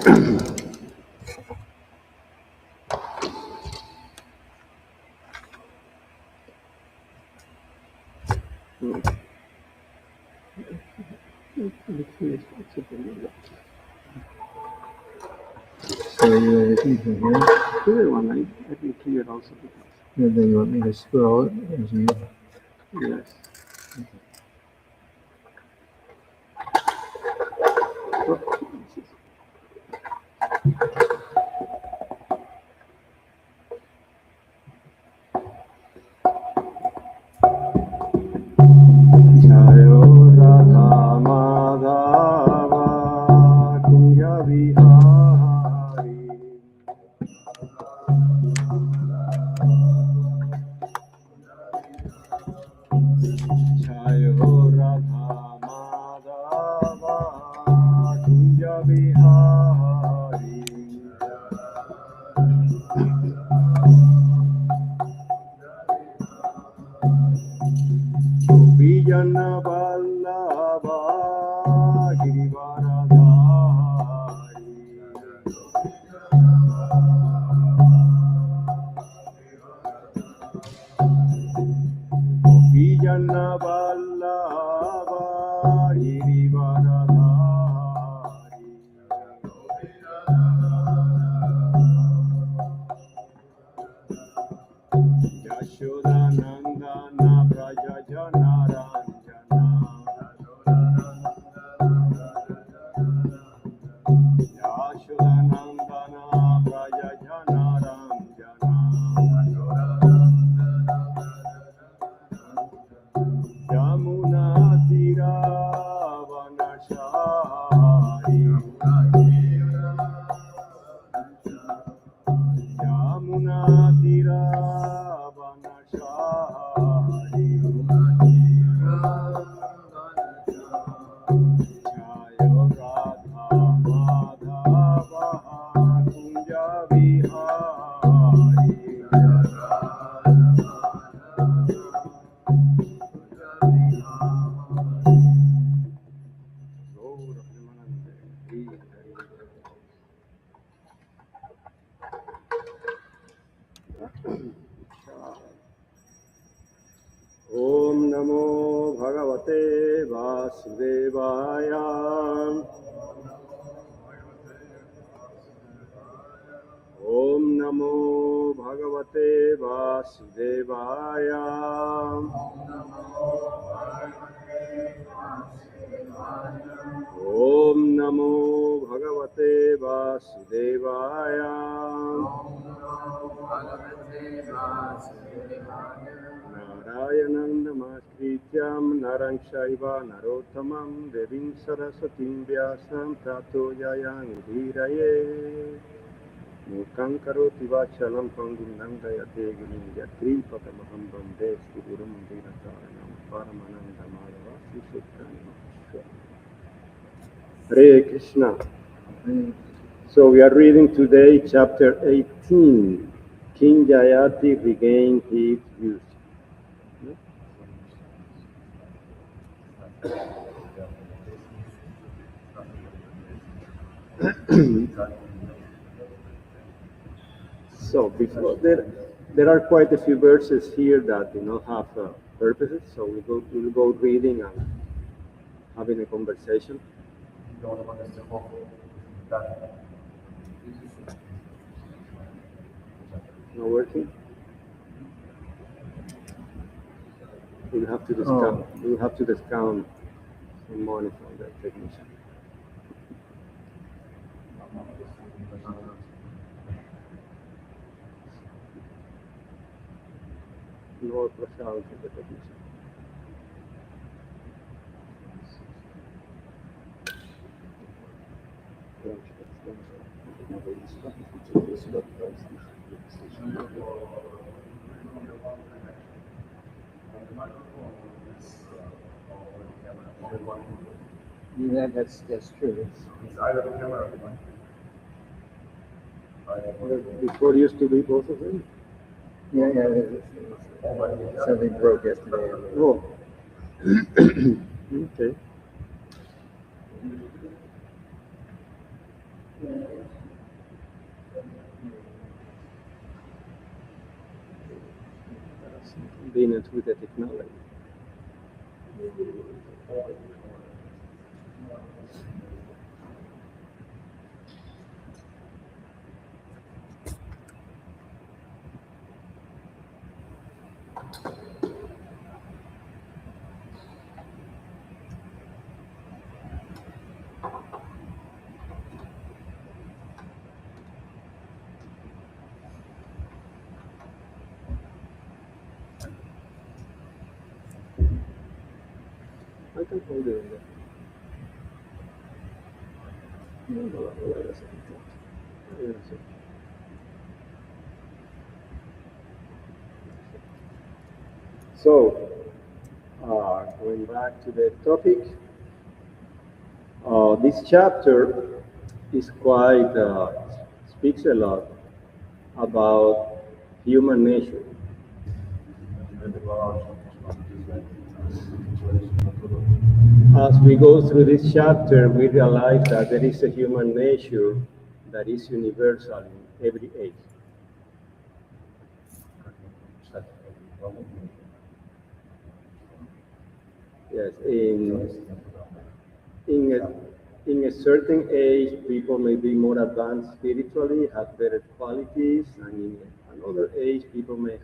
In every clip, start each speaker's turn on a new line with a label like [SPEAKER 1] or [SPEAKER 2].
[SPEAKER 1] So you anything from here?
[SPEAKER 2] Clear one, I can clear also.
[SPEAKER 1] And then you want me to scroll it?
[SPEAKER 2] Yes. Jayo Radha Madhava Kunja Vihari Jayo Radha Madhava Kunja Vihari Vijana Vallabha Girivaradhari Vijana Vallabha Girivaradhari Yashodanandana Braja Janaranjana Yashodanandana Braja Janaranjana Yamuna Tira Vanashari Yamuna Tira Vanashari Jayo Radha Madhava Kunja Vihari Om Namo Bhagavate Vasudevaya Om Namo Bhagavate Vasudevaya Om Namo Bhagavate Vasudevaya Narayanam Namaskrityam Narang Shaiva Narottamam Devim Sarasatim Vyasam Tato Jayang Udhiraye Mukhaṁ karoti vachalam pangum nandayate girim yatripatamahaṁ vande Gurum Dinataranam Paramananda Madhava Hare Krishna. So we are reading today chapter 18. King Yayati regained his youth. So before there are quite a few verses here that have purposes. So we'll go reading and having a conversation. Not working. We'll have to discount. We'll have to discount some money from the technician. No prashant from the technician.
[SPEAKER 1] Yeah, that's true.
[SPEAKER 3] It's either the camera or
[SPEAKER 2] Before used to be both of them.
[SPEAKER 1] Yeah. Something broke yesterday.
[SPEAKER 2] Oh. Okay. Convenience with the technology. I can hold it in there. No, wait a second. Wait a second. So, going back to the topic, this chapter is quite, speaks a lot about human nature. As we go through this chapter, we realize that there is a human nature that is universal in every age. Yes, in a certain age, people may be more advanced spiritually, have better qualities, and in another age, people may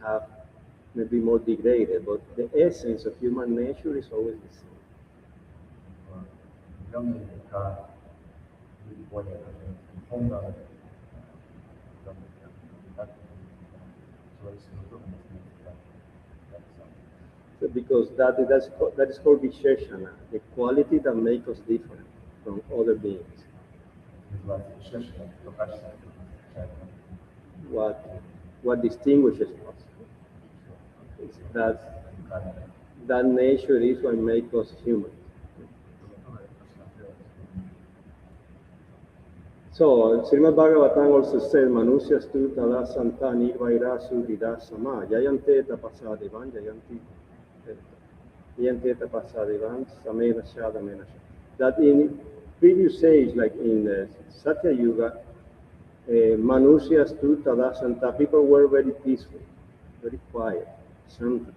[SPEAKER 2] be more degraded. But the essence of human nature is always the same. So because that is called Visheshana, the quality that makes us different from other beings. What distinguishes us is that nature is what makes us human. So, Srimad-bhagavatam also says, Manusyas tu tada santa nirvairasu vidasama, yayante tapasadevan, yayante tapasadevan, samena shadamena. That in previous age, like in the Satya Yuga, Manusyas tu tada santa, people were very peaceful, very quiet, santa.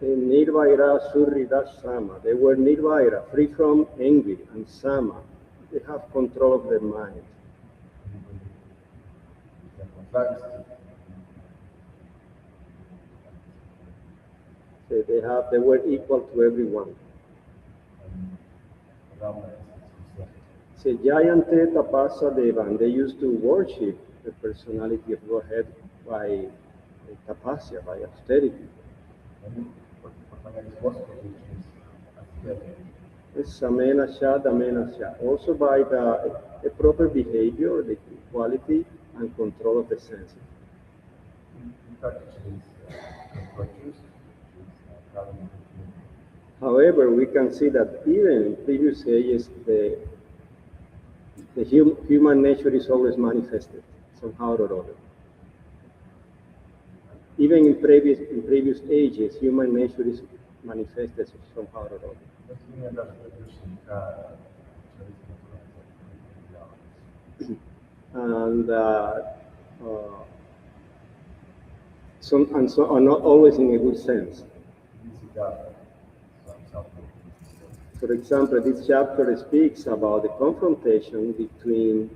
[SPEAKER 2] Nirvaira Surrida Sama. They were Nirvaira, free from envy, and Sama. They have control of their mind. So they were equal to everyone. So Jayante Tapasa Devan, they used to worship the personality of Godhead by tapasya, by austerity. Samena Sha, Damena Sha. Also by the proper behavior, the quality and control of the senses. However, we can see that even in previous ages, the human nature is always manifested somehow or other. Even in previous ages, human nature is manifested somehow or other. And not always in a good sense. For example, this chapter speaks about the confrontation between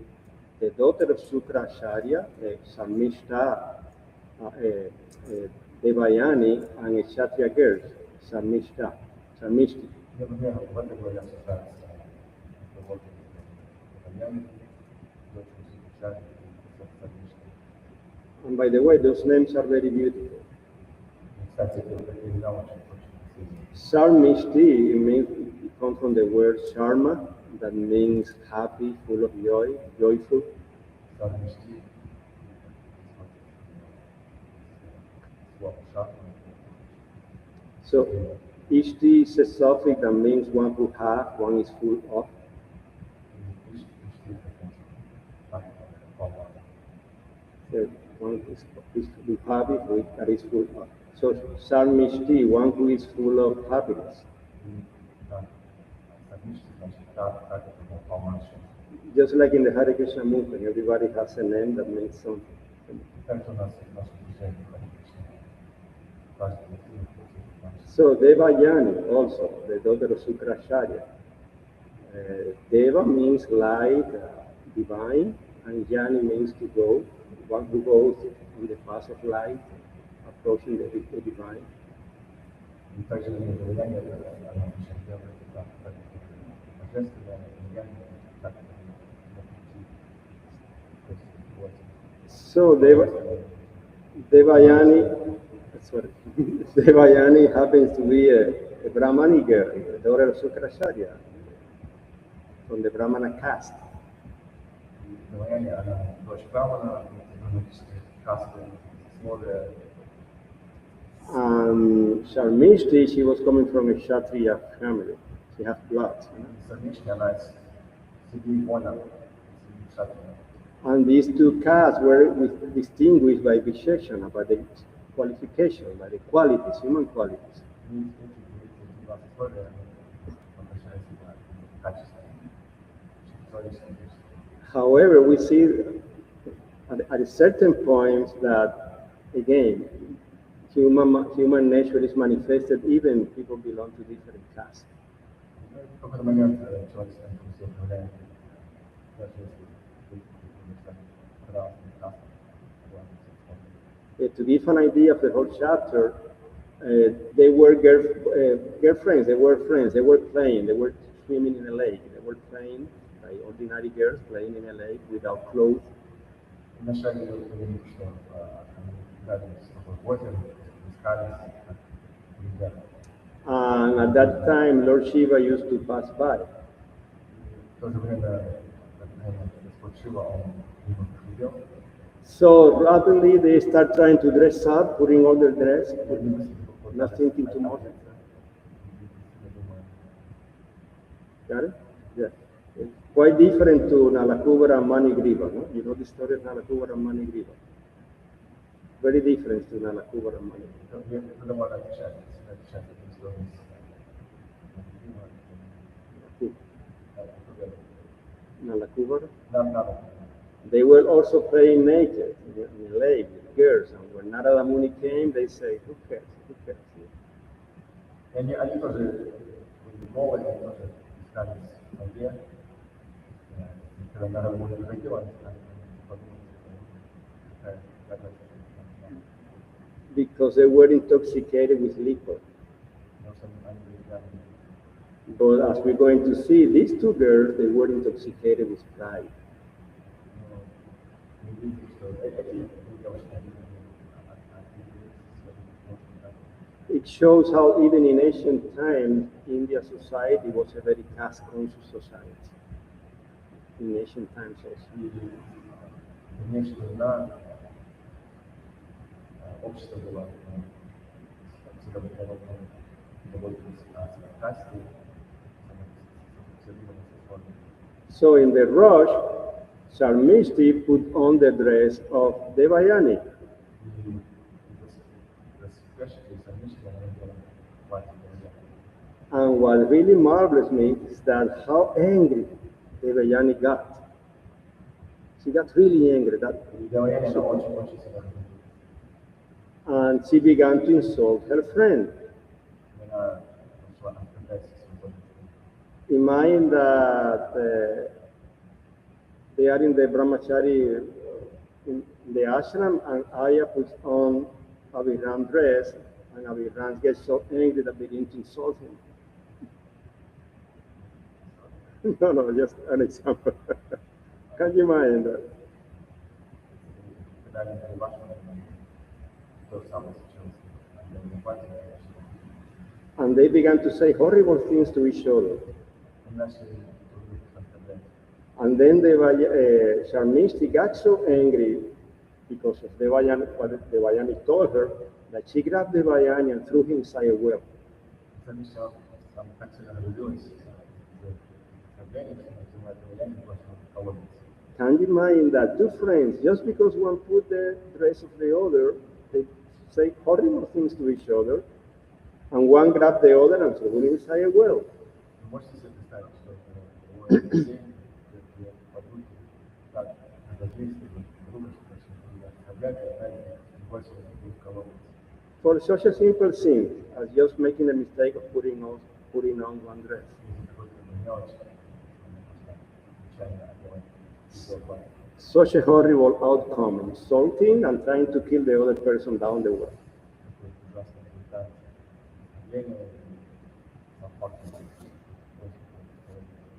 [SPEAKER 2] the daughter of Sukracharya, Samishta Devayani, and a Kshatriya girl, Samishti. And by the way, those names are very beautiful. Sarmishti means, it comes from the word Sharma, that means happy, full of joy, joyful. So, Ishti is a suffix that means one who has, one is full of. So, one is happy, that is full of. So Sarmishti, one who is full of happiness. Just like in the Hare Krishna movement, everybody has a name that means something. So Devayani also, the daughter of Sukracharya. Deva means light, divine, and Yani means to go, one who goes on the path of light, approaching the divine. So Devayani, sorry, Devayani happens to be a Brahmani girl, the daughter of Sukracharya, from the Brahmana caste. And Sharmishti, she was coming from a Kshatriya family. She had blood. And these two castes were distinguished by Visheshana, by the qualification, by the qualities, human qualities. However, we see at a certain point that, again, human nature is manifested even people belong to different castes. To give an idea of the whole chapter, they were girlfriends, they were friends, they were playing, they were swimming in a lake, they were playing like ordinary girls playing in a lake without clothes. And at that time, Lord Shiva used to pass by. So rapidly they start trying to dress up, putting on their dress, not thinking too much. Got it? Yeah. It's quite different to Nalakuvara and Manigriva, no? You know the story of Nalakuvara and Manigriva? Very different to Nalakuvara and Manigriva. Nalakuvara? They were also playing naked in a lake with girls, and when Narada Muni came, they say, who cares? Who cares? Because they were intoxicated with liquor. But as we're going to see, these two girls, they were intoxicated with pride. It shows how even in ancient times, India society was a very caste-conscious society. In ancient times also. So in the rush, Sharmishti put on the dress of Devayani. And what really marvels me is that how angry Devayani got. She got really angry. And she began to insult her friend. Imagine that they are in the brahmachari, in the ashram, and Aya puts on Abhiram dress, and Abhiram gets so angry that begins to insult him. No, just an example. Can you imagine that? And they began to say horrible things to each other. And then Sharmishti got so angry because of what Devayani told her, that she grabbed Devayani and threw him inside a well. Can you imagine that two friends, just because one put the dress of the other, they say horrible things to each other, and one grab the other and throw him inside a well.
[SPEAKER 3] Можете себе представить, что в день, где подруги так разошлись, друга, что объятия, знаете, больше будут колоться.
[SPEAKER 2] For such a simple thing as just making the mistake of putting on one dress. Such a horrible outcome, insulting and trying to kill the other person down the well.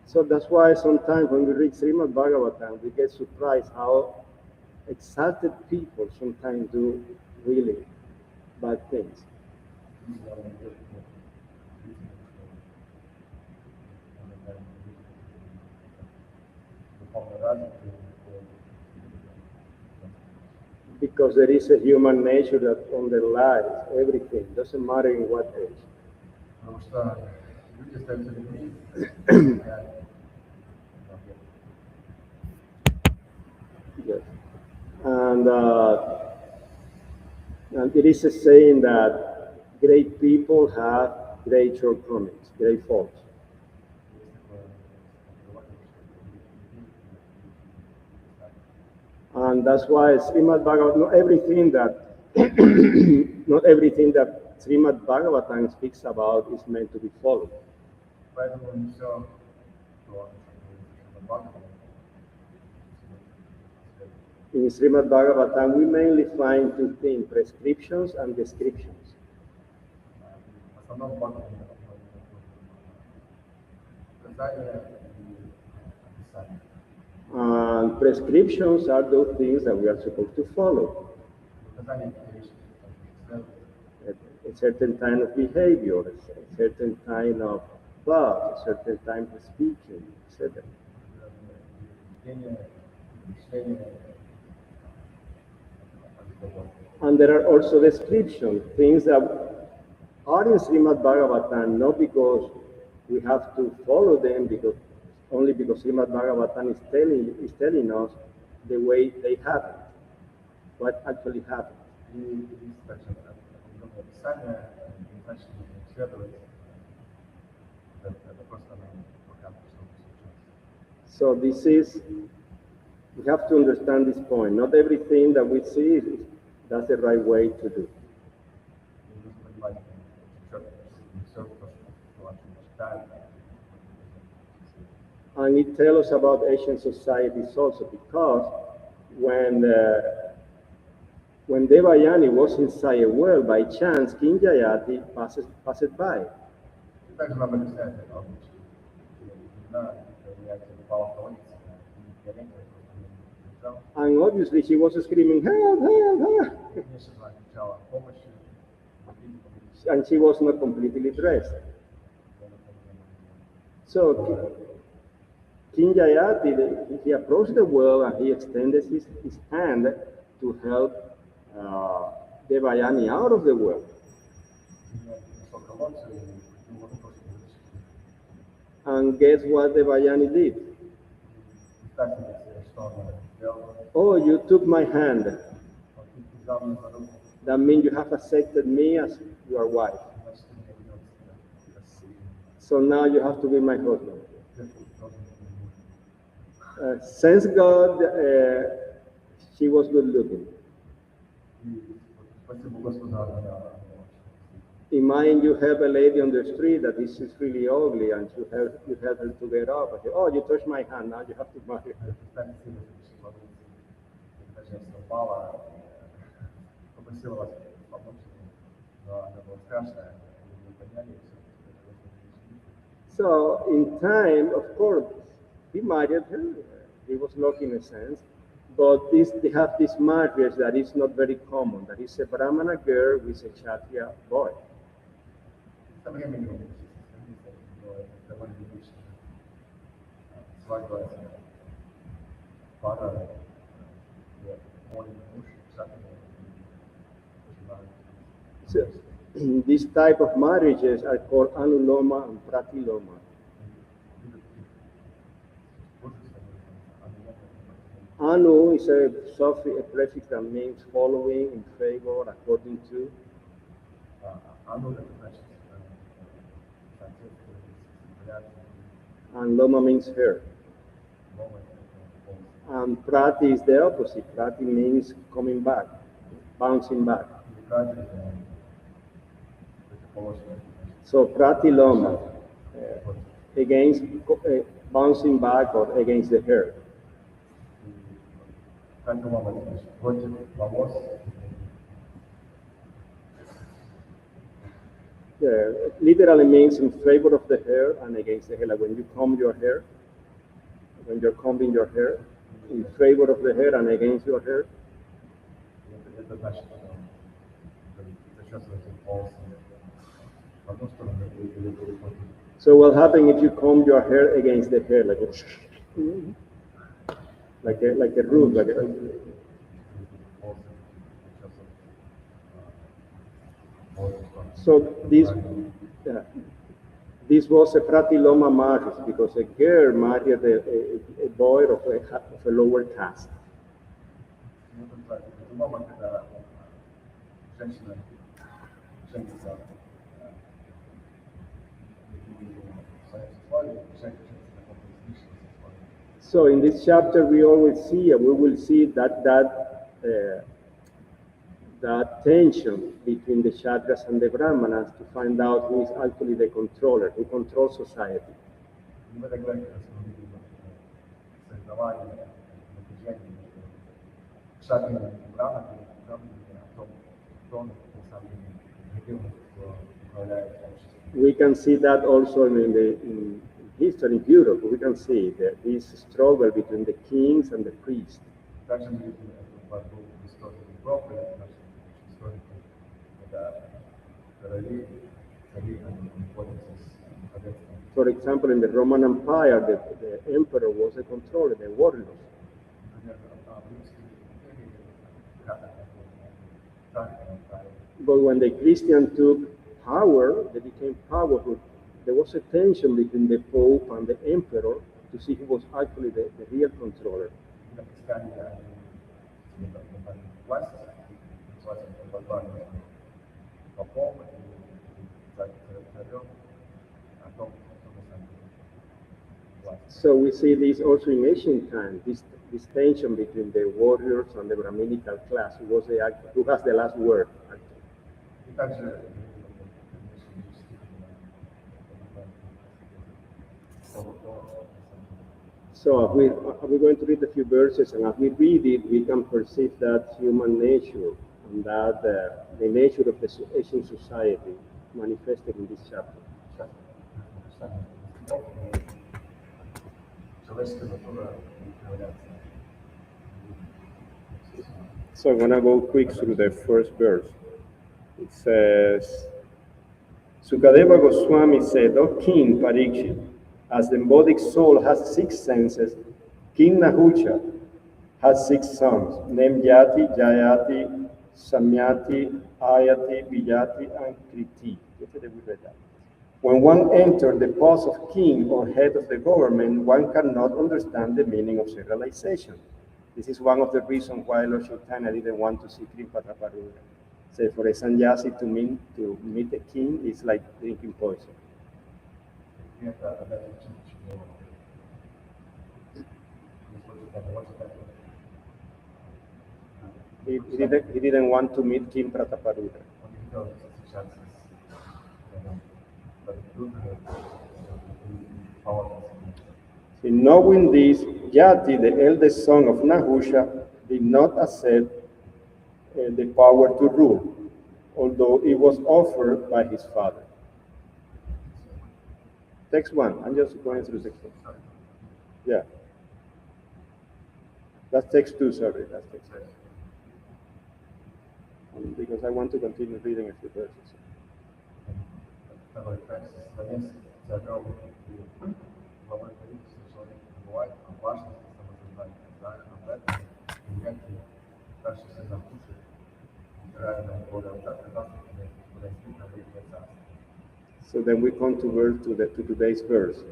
[SPEAKER 2] So that's why sometimes when we read Srimad-bhagavatam, we get surprised how exalted people sometimes do really bad things. Because there is a human nature that underlies everything, doesn't matter in what age.
[SPEAKER 3] Потому что люди остаются людьми,
[SPEAKER 2] Yes. And it is a saying that great people have great shortcomings, great faults. And that's why Srimad-bhagavatam, not everything that Srimad-bhagavatam speaks about is meant to be followed.
[SPEAKER 3] поэтому не все, что
[SPEAKER 2] In Srimad-bhagavatam, we mainly find two things, prescriptions and descriptions.
[SPEAKER 3] в основном указания и описания.
[SPEAKER 2] And prescriptions are those things that we are supposed to follow.
[SPEAKER 3] Указания — это вещи, которые следуют.
[SPEAKER 2] A certain kind of behavior, a certain kind of thought, a certain time of speaking, etc.
[SPEAKER 3] Поведение, мышление, разговор.
[SPEAKER 2] And there are also descriptions, things that are in Srimad Bhagavatam, not because we have to follow them, only because Srimad Bhagavatam is telling us the way they happen, what actually happened.
[SPEAKER 3] И есть также определенное описание, не значит, что исследовать. Это просто нам показывает, что случилось.
[SPEAKER 2] So we have to understand this point. Not everything that we see that's the right way to do.
[SPEAKER 3] И нужно понимать, что все то, что читаем.
[SPEAKER 2] And it tells us about Asian societies also, because when Devayani was inside a well, by chance, King Yayati passed by.
[SPEAKER 3] И также нам объясняет, что именно Yayati попала в колодец, и Yayati кричал.
[SPEAKER 2] And obviously she was screaming, help, help, help.
[SPEAKER 3] Конечно, она кричала о помощи,
[SPEAKER 2] And she was not completely dressed. So King Yayati, he approached the well and he extended his hand to help Devayani out of the well. And guess what Devayani did? Oh, you took my hand. That means you have accepted me as your wife. So now you have to be my husband. Since God, she was good looking. Imagine you have a lady on the street that is really ugly, and you help her to get up. And say, oh, you touched my hand, now you have to marry her. So in time, of course, he married her. He was lucky in a sense. But they have this marriage that is not very common. That is a Brahmana girl with a Kshatriya boy. So, these type of marriages are called Anuloma and Pratiloma. Anu is a prefix that means following, in favor, according to
[SPEAKER 3] another question.
[SPEAKER 2] and Loma means hair. And Prati is the opposite. Prati means coming back, bouncing back. So Prati Loma, against bouncing back or against the hair. Literally means in favor of the hair and against the hair. Like when you comb your hair, when you're combing your hair, in favor of the hair and against your hair. So what happens if you comb your hair against the hair, like a root, like a, so this was a pratiloma marriage because a girl married a boy of a lower caste. So in this chapter, we will see that tension between the Kshatriyas and the Brahmanas to find out who is actually the controller, who controls society. We can see that also in history in Europe. We can see that this struggle between the kings and the priests. For example, in the Roman Empire, the emperor was a controller, the warlord. But when the Christian took power, they became powerful. There was a tension between the Pope and the Emperor to see who was actually the real controller. So we see this also in ancient times, this tension between the warriors and the Brahminical class, who has the last word. So we're going to read a few verses, and as we read it, we can perceive that human nature and that the nature of the Asian society manifested in this chapter. So I'm going to go quick through the first verse. It says, Sukadeva Goswami said, O King Parikshit, as the embodied soul has 6 senses, King Nahusha has 6 sons, named Yati, Yayati, Samyati, Ayati, Vijati, and Kriti. When one enters the post of king or head of the government, one cannot understand the meaning of serialization. This is one of the reasons why Lord Chaitanya didn't want to see Kripatraparura. Say for a sannyasi to meet a king is like drinking poison. He didn't want to meet King Prataparudra. In knowing this, Yati, the eldest son of Nahusha, did not accept the power to rule, although it was offered by his father. Text 1. I'm just going through text 1. Yeah. That's text 2, sorry. That's text 2. Because I want to continue reading a few verses. So then we come to today's verse.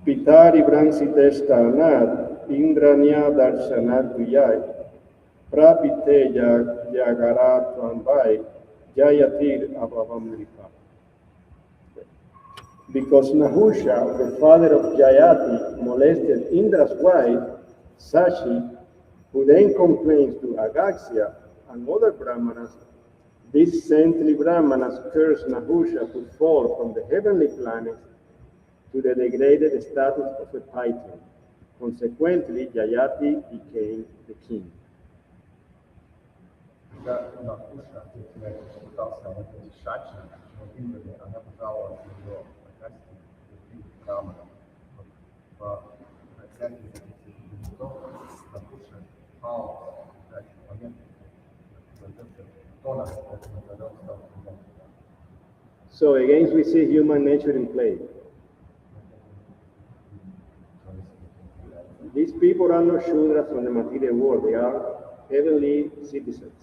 [SPEAKER 2] Pitari Bransiteshtanat Indranya Darshanat Vijay Prapite Yagara Trambai Yayatir Abhavam Lipa. Because Nahusha, the father of Yayati, molested Indra's wife, Sashi, who then complains to Agaxia and other Brahmanas, these saintly Brahmanas cursed Nahusha to fall from the heavenly planets to the degraded status of a python. Consequently, Yayati became the king.
[SPEAKER 3] На Куша, пытался обратить Шачи, но Индия, она пожаловалась на его проклятие, и Рама. По проклятию на Куша пал в момент, когда он стал.
[SPEAKER 2] So again, we see human nature in play. These people are not Shudras from the material world, they are heavenly citizens.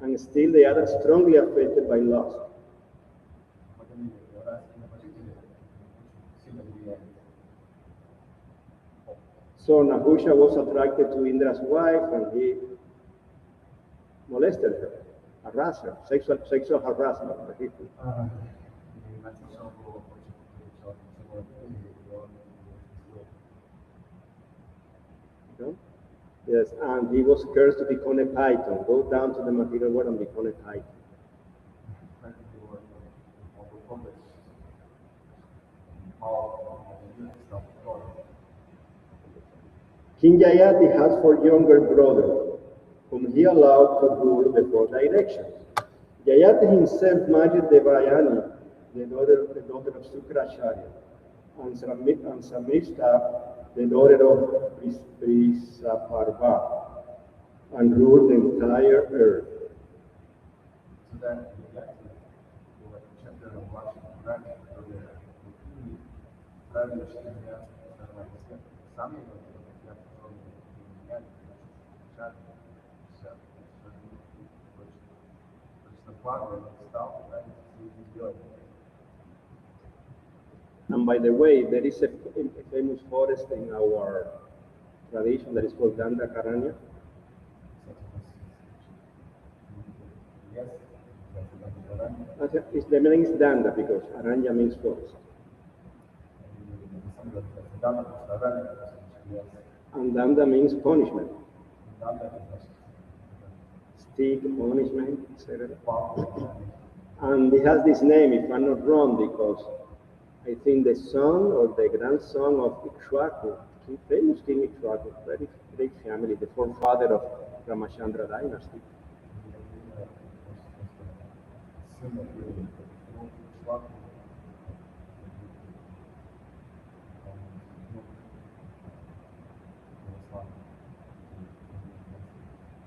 [SPEAKER 2] And still they are strongly affected by lust. So Nahusha was attracted to Indra's wife and he molested her, harassed her, sexual harassment. No? Yes, and he was cursed to become a python. Go down to the material world and become a python. King Yayati has 4 younger brothers, whom he allowed to rule the 4 directions. Yayati himself married Devayani, the daughter of Sukracharya, and Samishta, the daughter of Prisaparva, and ruled the entire earth. And by the way, there is a famous forest in our tradition that is called Danda Karanya. The meaning is Danda because Aranya means forest. And Danda means punishment. Stick, punishment, etc. And it has this name, if I'm not wrong, because I think the son or the grandson of Ikshwaku, famous King Ikshwaku, very great family, the forefather of Ramachandra dynasty.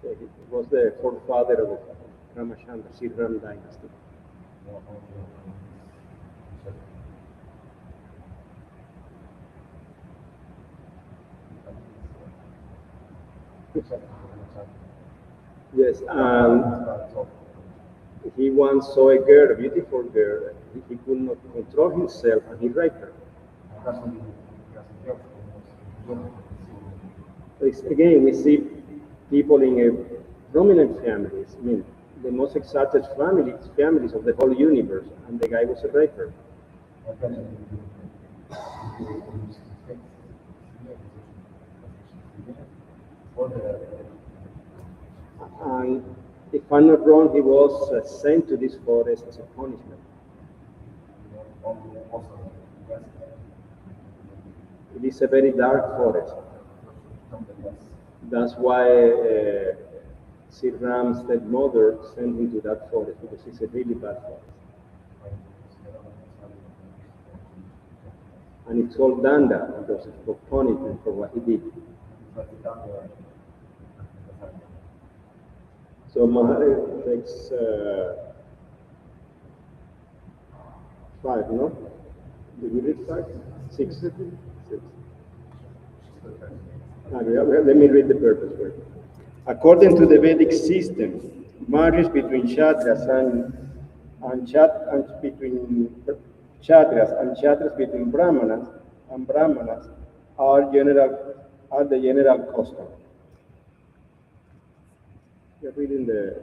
[SPEAKER 2] He was the forefather of the Ramachandra Sriram dynasty. Yes, he once saw a girl, a beautiful girl, he could not control himself and he raped her. Again, we see people in a prominent families, I mean, the most exalted families of the whole universe, and the guy was a raper. And if I'm not wrong, he was sent to this forest as a punishment. It is a very dark forest. That's why Sri Ram's stepmother sent him to that forest, because it's a really bad forest. And it's called Danda because it's for punishment for what he did. So Mahadev takes 5, no? Did you read 5? 6. 6. Let me read the purpose first. According to the Vedic system, marriage between Kshatriyas and between kshatriyas between brahmanas and brahmanas are the general custom. You're reading the.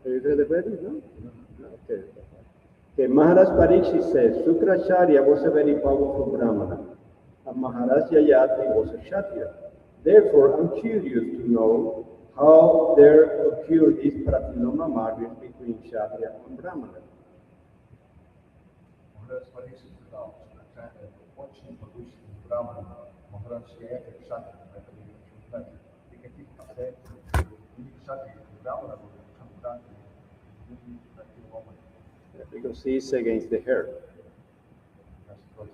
[SPEAKER 2] You read the Vedic, no? Okay. Okay. Maharaj Parikshit says Sukracharya was a very powerful brahmana, and Maharaj Yayati was a kshatriya. Therefore, I'm curious to know how there occurred this pratiloma marriage between kshatriya and brahmana.
[SPEAKER 3] Maharaj Parikshit сказал, что очень могущественный браман, Махарадж Yayati Кшатри, это не очень знать, при каких обстоятельствах или Кшатри, или брамана были Шамбраны, или такие ломы.
[SPEAKER 2] Because he is against the herd.
[SPEAKER 3] Значит, против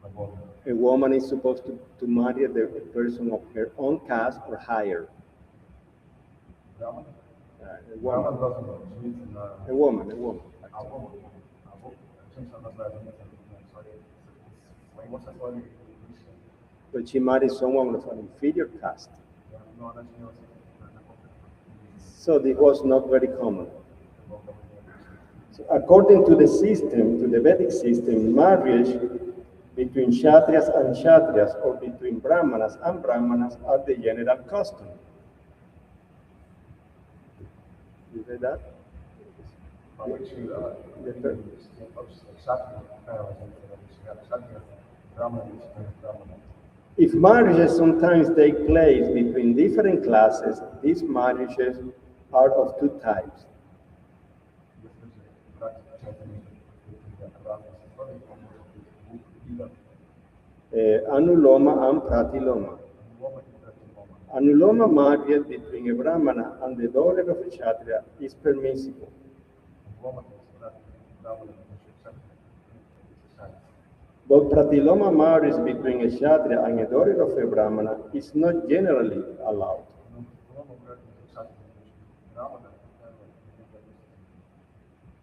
[SPEAKER 3] богов.
[SPEAKER 2] A woman is supposed to marry the person of her own caste or higher.
[SPEAKER 3] Браман?
[SPEAKER 2] A
[SPEAKER 3] Браман
[SPEAKER 2] woman.
[SPEAKER 3] должен жениться на...
[SPEAKER 2] A woman.
[SPEAKER 3] А woman? Женщина должна жениться на своего сословия выше.
[SPEAKER 2] But she married someone of an inferior caste.
[SPEAKER 3] Но она женилась на каком-то...
[SPEAKER 2] So this was not very common. So according to the system, to the Vedic system, marriage between kshatriyas and kshatriyas or between brahmanas and brahmanas are the general custom. You read that? If marriages sometimes take place between different classes, these marriages are of two types. Anuloma and Pratiloma. Anuloma marriage between a Brahmana and the daughter of a Kshatriya is permissible. But Pratiloma marriage between a Kshatriya and a daughter of a Brahmana is not generally allowed.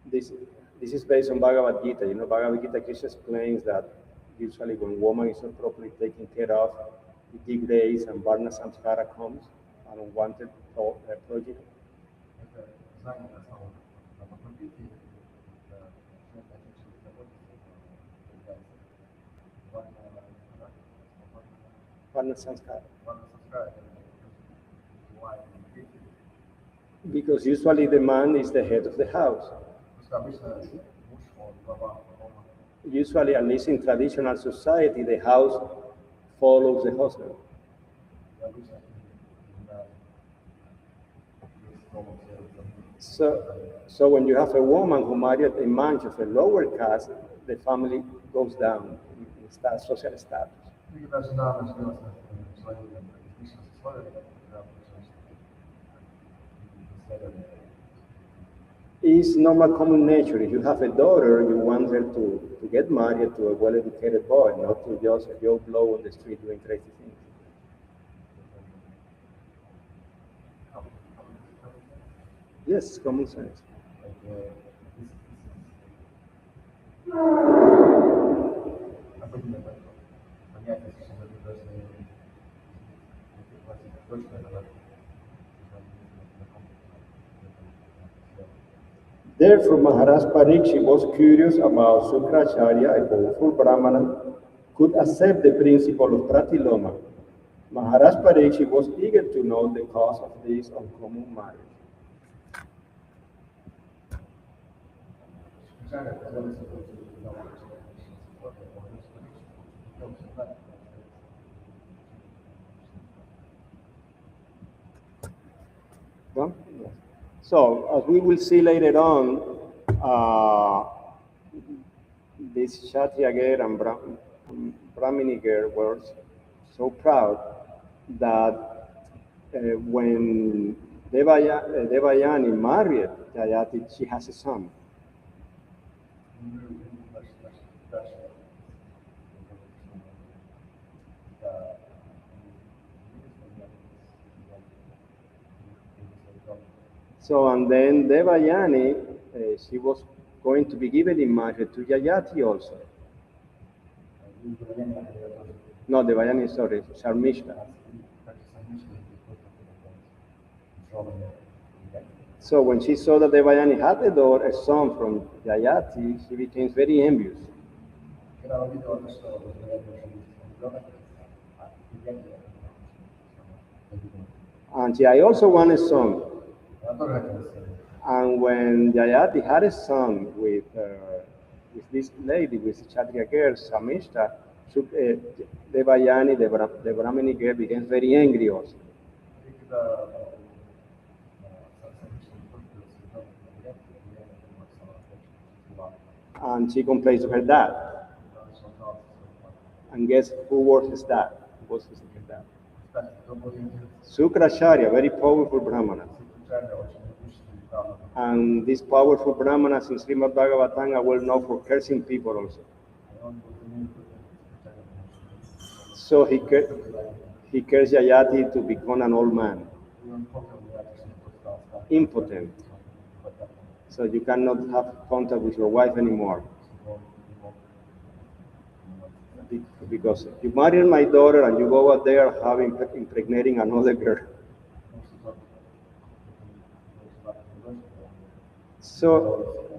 [SPEAKER 2] This is based on Bhagavad Gita. You know, Bhagavad Gita Krishna explains that usually when woman is not properly taken care of, it degrades and Varna Samskara comes, an unwanted progeny. Varna Samskara. Because usually the man is the head of the house. Usually, at least in traditional society, the house follows the husband. So when you have a woman who married a man of a lower caste, the family goes down in social status. It's normal common nature. If you have a daughter, you want her to get married to a well-educated boy, not to just a Joe Blow on the street doing crazy things. Yes, common sense. Therefore, Maharaj Parikshit was curious about Sukracharya, a powerful Brahmana, could accept the principle of Pratiloma. Maharaj Parikshit was eager to know the cause of this uncommon marriage. No? So, as we will see later on, this Kshatriya girl and Brahmini girl were so proud that when Devayani married Yayati, she has a son. So, and then Devayani, she was going to be given in marriage to Yayati also. No, Devayani, sorry, Sharmishta. So when she saw that Devayani had a son from Yayati, she became very envious.
[SPEAKER 3] Когда она видела, что ребенок,
[SPEAKER 2] And she I also want a son.
[SPEAKER 3] она тоже хотела сына.
[SPEAKER 2] And when Yayati had a son with this lady, with the Kshatriya girl, Samishta, Devayani, the Brahmini girl, became very angry also.
[SPEAKER 3] И когда Самишна не только ребенок,
[SPEAKER 2] And she complains to her dad. And guess who was his dad? Who was his dad? Sukracharya, very powerful Brahmana. And these powerful Brahmanas in Srimad-bhagavatam are well known for cursing people also. So he cursed Yayati to become an old man, impotent. So you cannot have contact with your wife anymore. Because you marry my daughter and you go out there impregnating another girl. So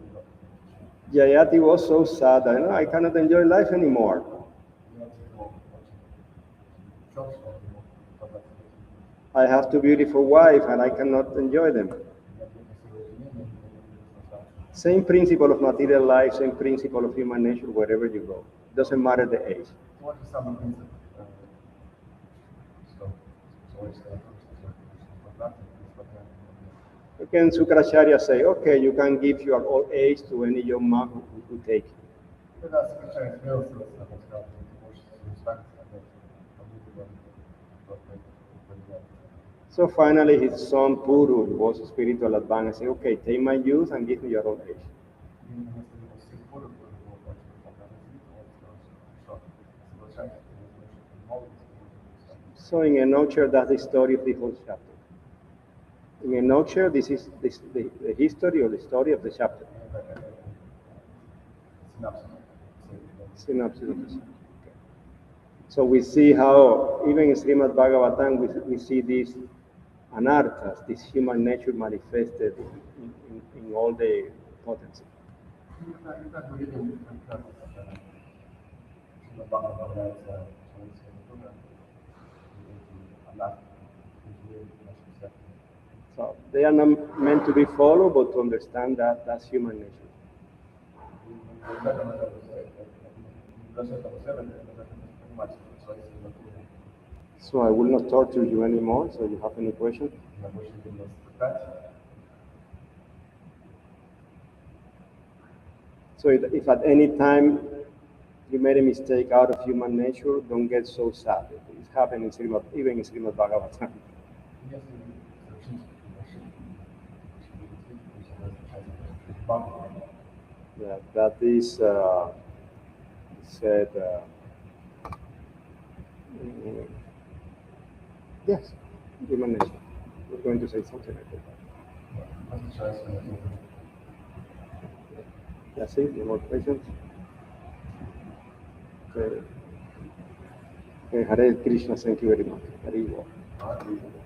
[SPEAKER 2] Yayati was so sad that I cannot enjoy life anymore. I have two beautiful wives and I cannot enjoy them. Same principle of material life, same principle of human nature wherever you go. Doesn't matter the age. Can Sukracharya say, okay, you can give your old age to any young man who take it. So finally his son Puru, who was a spiritual advance, said, okay, take my youth and give me your old age. So in a nutshell, that's the story of the whole chapter. In a nutshell, this is the history or the story of the chapter. Synopsis of the chapter. Okay. So we see how, even in Srimad-bhagavatam, we see these anarthas, this human nature manifested in all the potency. So they are not meant to be followed, but to understand that that's human nature. So I will not torture you anymore. So you have any questions? So if at any time you made a mistake out of human nature, don't get so sad. It happened even in Srimad-bhagavatam. Yeah, that is said. Yes, human nature. We're going to say something like that. That's it. Any more questions? Okay. Hare Krishna. Thank you very much. Hare Krishna.